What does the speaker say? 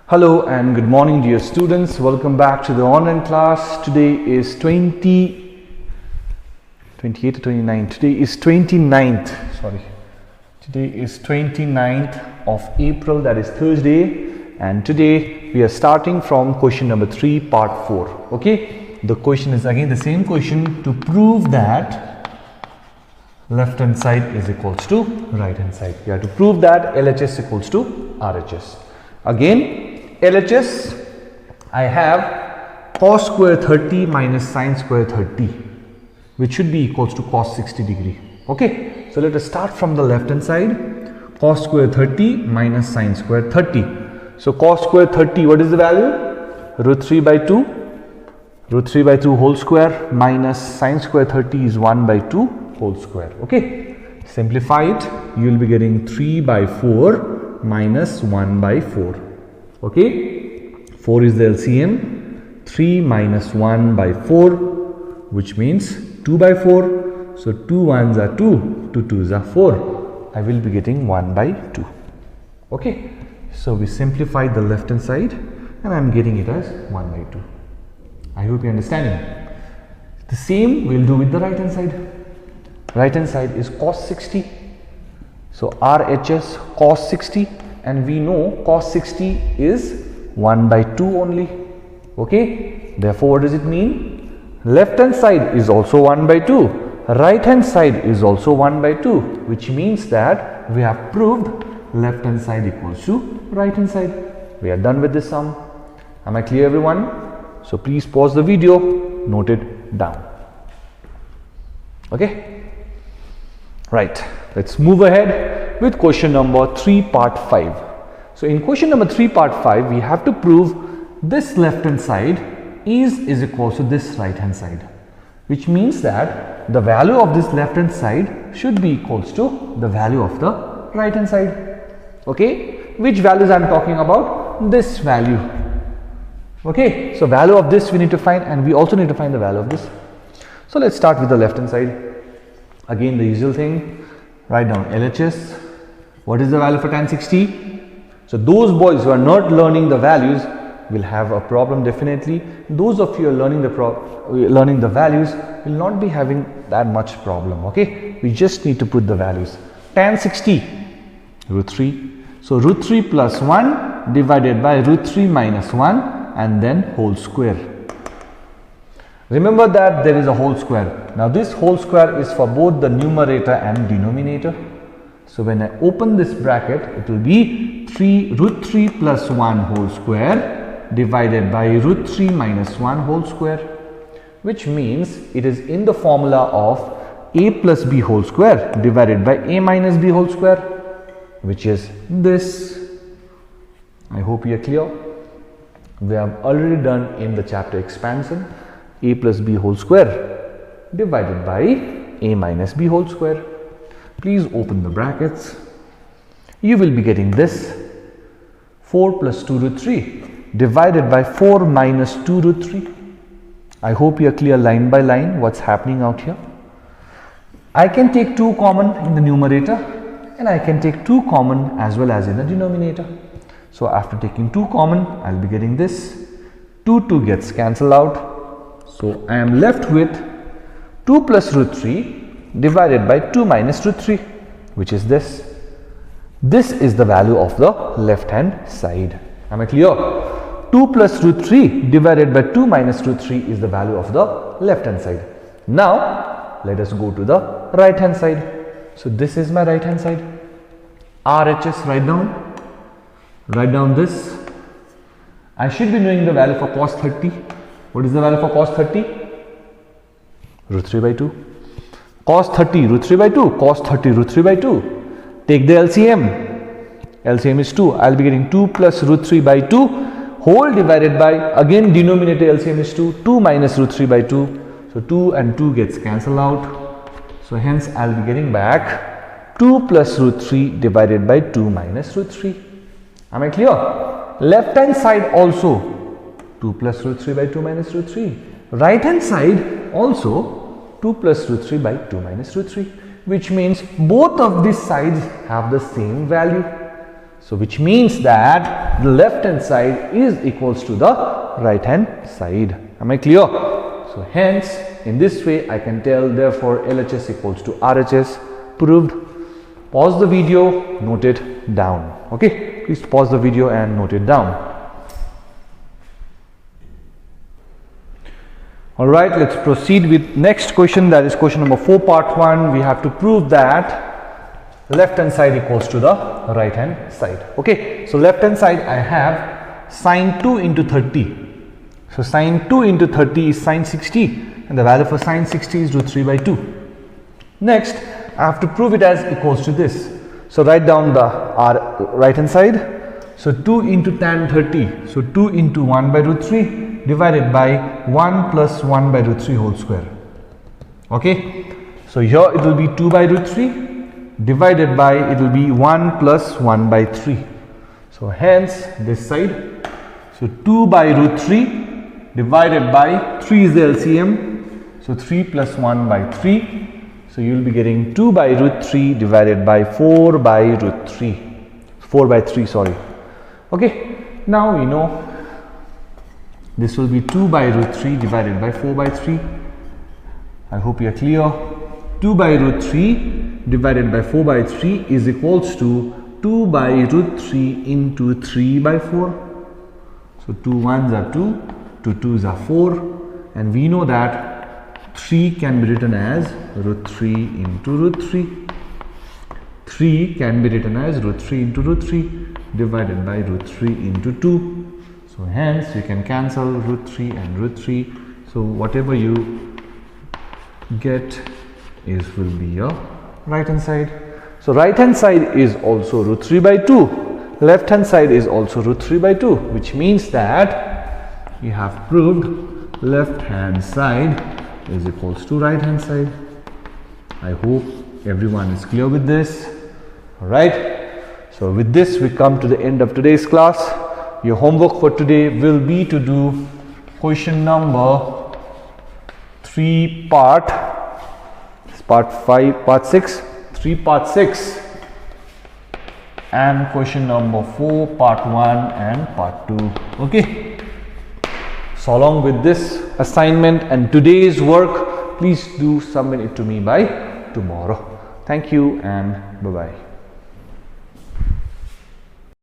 Hello and good morning dear students. Welcome back to the online class. Today is 28 or 29. Today is 29th. Sorry. Today is 29th of April, that is Thursday, and today we are starting from question number 3 part 4. Okay? The question is again the same question, to prove that left hand side is equals to right hand side. You have to prove that LHS equals to RHS. Again, LHS, I have cos square 30 minus sin square 30, which should be equals to cos 60 degree. Okay, so let us start from the left hand side. Cos square 30 minus sin square 30. So cos square 30, what is the value? Root 3 by 2. Root 3 by 2 whole square minus sin square 30 is 1 by 2 whole square. Okay, simplify it. You will be getting 3 by 4 minus 1 by 4. Okay, 4 is the LCM, 3 minus 1 by 4, which means 2 by 4. So 2 ones are 2, 2 twos are 4. I will be getting 1 by 2. Okay, so we simplified the left hand side and I am getting it as 1 by 2. I hope you are understanding. The same we will do with the right hand side. Right hand side is cos 60. So RHS cos 60. And we know cos 60 is 1 by 2 only. Okay, therefore what does it mean? Left hand side is also 1 by 2, right hand side is also 1 by 2, which means that we have proved left hand side equals to right hand side. We are done with this sum. Am I clear, everyone? So please pause the video, note it down. Okay, right, let's move ahead with question number 3 part 5. So in question number 3 part 5, we have to prove this left hand side is equals to this right hand side, which means that the value of this left hand side should be equals to the value of the right hand side. Okay, which values I am talking about? This value. Okay, so value of this we need to find, and we also need to find the value of this. So let's start with the left hand side. Again the usual thing, write down LHS. What is the value for tan 60? So those boys who are not learning the values will have a problem definitely. Those of you who are learning the values will not be having that much problem. Okay, we just need to put the values. Tan 60, root 3. So root 3 plus 1 divided by root 3 minus 1 and then whole square. Remember that there is a whole square. Now this whole square is for both the numerator and denominator. So when I open this bracket, it will be root 3 plus 1 whole square divided by root 3 minus 1 whole square, which means it is in the formula of a plus b whole square divided by a minus b whole square, which is this. I hope you are clear. We have already done in the chapter expansion a plus b whole square divided by a minus b whole square. Please open the brackets. You will be getting this 4 plus 2 root 3 divided by 4 minus 2 root 3. I hope you are clear line by line what's happening out here. I can take 2 common in the numerator and I can take 2 common as well as in the denominator. So after taking 2 common, I will be getting this. 2 gets cancelled out. So I am left with 2 plus root 3 divided by 2 minus root 3, which is this. This is the value of the left hand side. Am I clear? 2 plus root 3 divided by 2 minus root 3 is the value of the left hand side. Now let us go to the right hand side. So this is my right hand side. RHS, write down this. I should be knowing the value for cos 30. What is the value for cos 30? Root 3 by 2. Cos 30 root 3 by 2, cos 30 root 3 by 2. Take the LCM. LCM is 2. I will be getting 2 plus root 3 by 2 whole divided by, again denominator LCM is 2, 2 minus root 3 by 2. So 2 and 2 gets cancelled out. So hence I will be getting back 2 plus root 3 divided by 2 minus root 3. Am I clear? Left hand side also 2 plus root 3 by 2 minus root 3. Right hand side also 2 plus root 3 by 2 minus root 3, which means both of these sides have the same value. So which means that the left hand side is equals to the right hand side. Am I clear? So hence in this way I can tell, therefore LHS equals to RHS. Proved. Pause the video, note it down. Okay, please pause the video and note it down. All right, let's proceed with next question, that is question number 4 part 1. We have to prove that left hand side equals to the right hand side. Okay, so left hand side I have sine 2 into 30. So sine 2 into 30 is sine 60 and the value for sine 60 is root 3 by 2. Next, I have to prove it as equals to this. So write down the right hand side. So 2 into tan 30. So 2 into 1 by root 3 divided by 1 plus 1 by root 3 whole square. Okay. So here it will be 2 by root 3 divided by, it will be 1 plus 1 by 3. So hence this side. So 2 by root 3 divided by 3 is the LCM. So 3 plus 1 by 3. So you will be getting 2 by root 3 divided by 4 by root 3. 4 by 3, sorry. Okay. Now we know this will be 2 by root 3 divided by 4 by 3. I hope you are clear. 2 by root 3 divided by 4 by 3 is equals to 2 by root 3 into 3 by 4. So 2 1s are 2, 2 2s are 4, and we know that 3 can be written as root 3 into root 3. 3 can be written as root 3 into root 3 divided by root 3 into 2. So hence you can cancel root 3 and root 3. So whatever you get is will be your right hand side. So right hand side is also root 3 by 2. Left hand side is also root 3 by 2, which means that you have proved left hand side is equals to right hand side. I hope everyone is clear with this. All right. So with this we come to the end of today's class. Your homework for today will be to do question number 3 part 6 and question number 4 part 1 and part 2. Okay. So along with this assignment and today's work, please do submit it to me by tomorrow. Thank you and bye-bye.